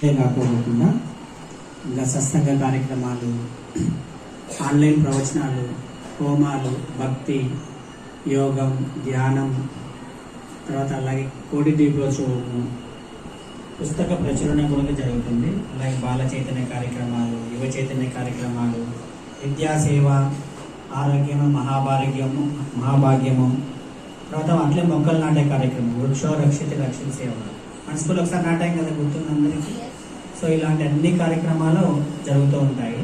కాకుండా ఇంకా సత్సంగ కార్యక్రమాలు, ఆన్లైన్ ప్రవచనాలు, హోమాలు, భక్తి, యోగం, ధ్యానం, తర్వాత అలాగే కోటి దీపోత్సవము, పుస్తక ప్రచురణ కూడా జరుగుతుంది. అలాగే బాల చైతన్య కార్యక్రమాలు, యువ చైతన్య కార్యక్రమాలు, విద్యాసేవ, ఆరోగ్యము, మహాభాగ్యము, తర్వాత అట్లే మొక్కలు నాటే కార్యక్రమం, వృక్షో రక్షిత రక్షిత సేవ. మన స్కూల్ ఒకసారి నాటాం కదా, గుర్తుంది అందరికీ. సో ఇలాంటి అన్ని కార్యక్రమాలు జరుగుతూ ఉంటాయి.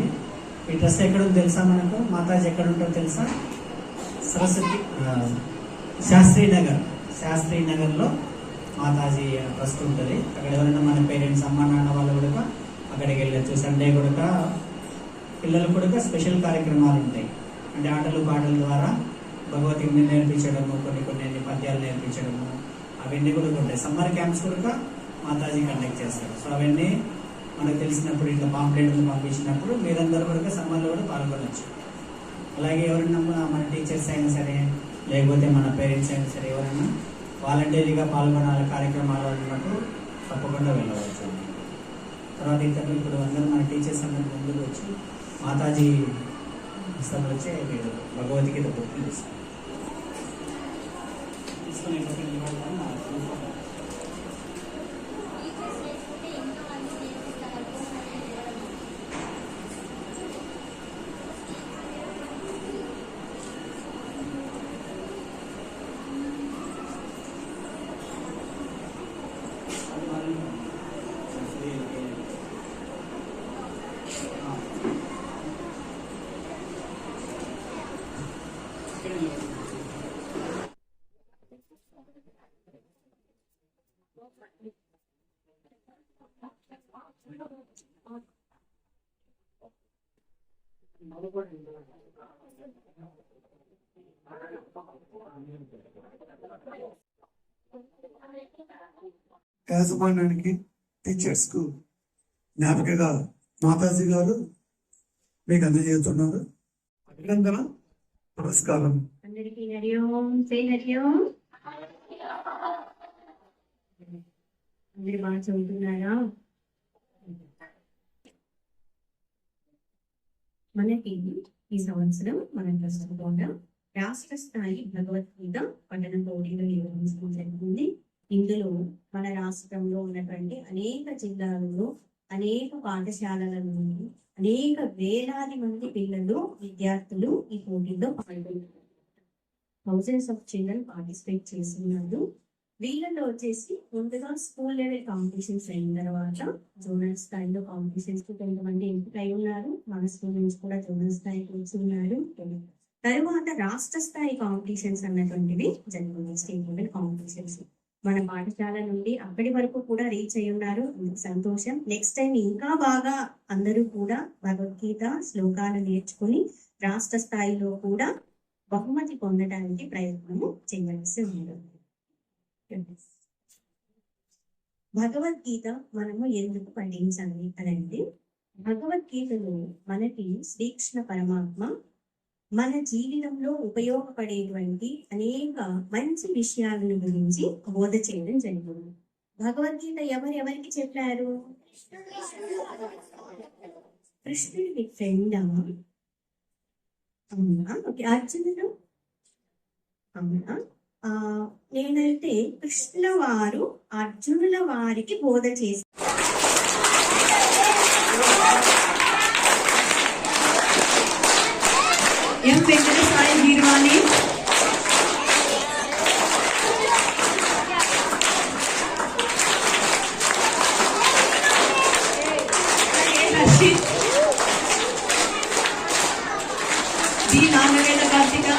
ఈ ట్రస్ట్ ఎక్కడుందో తెలుసా మనకు? మాతాజీ ఎక్కడ ఉంటుందో తెలుసా? సరస్వతి శాస్త్రీనగర్లో మాతాజీ ట్రస్ట్ ఉంటుంది. అక్కడ ఎవరైనా మన పేరెంట్స్, అమ్మ నాన్న వాళ్ళు కూడా అక్కడికి వెళ్ళచ్చు. సండే కూడా పిల్లలు కూడా స్పెషల్ కార్యక్రమాలు ఉంటాయి. అంటే ఆటలు పాటల ద్వారా భగవద్గీతని నేర్పించడము, కొన్ని పద్యాలు నేర్పించడము, అవన్నీ కూడా ఉంటాయి. సమ్మర్ క్యాంప్స్ కూడా మాతాజీ కండక్ట్ చేస్తారు. సో అవన్నీ మనకు తెలిసినప్పుడు ఇట్లా పాంప్లెట్లు పంపించినప్పుడు మీరందరూ కూడా సమ్మర్లో కూడా పాల్గొనవచ్చు. అలాగే ఎవరైనా మన టీచర్స్ అయినా సరే, లేకపోతే మన పేరెంట్స్ అయినా సరే, ఎవరైనా వాలంటీర్గా పాల్గొనాలి కార్యక్రమాలు అన్నప్పుడు తప్పకుండా వెళ్ళవచ్చు. తర్వాత ఇతరులు ఇప్పుడు అందరూ మన టీచర్స్ అందరూ ముందుకు వచ్చి మాతాజీ పుస్తకాలు వచ్చి మీరు భగవద్గీత బుక్ తీసుకొని యాజమాన్యానికి, టీచర్స్ కు జ్ఞాపికగా మాతాజీ గారు మీకు అందజేస్తున్నారు. అభినందన, నమస్కారం. అందరికీ హరి ఓం, శ్రీ హరి ఓం. అందరు బాగా చదువుతున్నారా? మనకి ఈ సంవత్సరం మన ట్రస్ట్ కూడా రాష్ట్ర స్థాయి భగవద్గీత పఠన పోటీలు నిర్వహించడం జరిగింది. ఇందులో మన రాష్ట్రంలో ఉన్నటువంటి అనేక జిల్లాలలో, అనేక పాఠశాలల నుండి అనేక వేలాది మంది పిల్లలు, విద్యార్థులు ఈ పోటీలో పాల్గొన్నారు. థౌజండ్స్ ఆఫ్ చిల్డ్రన్ పార్టిసిపేట్ చేస్తున్నారు. వీళ్ళలో వచ్చేసి ముందుగా స్కూల్ లెవెల్ కాంపిటీషన్స్ అయిన తర్వాత జోనల్ స్థాయిలో కాంపిటీషన్స్ కు కొంతమంది ఎంపికై ఉన్నారు. మన స్కూల్ నుంచి కూడా జోనల్ స్థాయికి ఉన్నారు. తర్వాత రాష్ట్ర స్థాయి కాంపిటీషన్స్ అన్నటువంటివి జరుగుతుంది, స్టేట్ లెవెల్ కాంపిటీషన్స్. మన పాఠశాల నుండి అక్కడి వరకు కూడా రీచ్ అయి ఉన్నారు. సంతోషం. నెక్స్ట్ టైం ఇంకా బాగా అందరూ కూడా భగవద్గీత శ్లోకాలు నేర్చుకుని రాష్ట్ర స్థాయిలో కూడా బహుమతి పొందడానికి ప్రయత్నము చేయవలసి ఉంది. భగవద్గీత మనము ఎందుకు పఠించాలి అనంటే, భగవద్గీతలో మనకి శ్రీకృష్ణ పరమాత్మ మన జీవితంలో ఉపయోగపడేటువంటి అనేక మంచి విషయాలను గురించి బోధ చేయడం జరిగింది. భగవద్గీత ఎవరెవరికి చెప్పారు? కృష్ణుడికి ఫ్రెండ్ అవునా? ఓకే. అర్జునుడు అవునా? నేనైతే కృష్ణుల వారు అర్జునుల వారికి బోధ చేసి ఎం వెంకట సాయి గీర్వాణి, డి నాగవేద కార్తిక,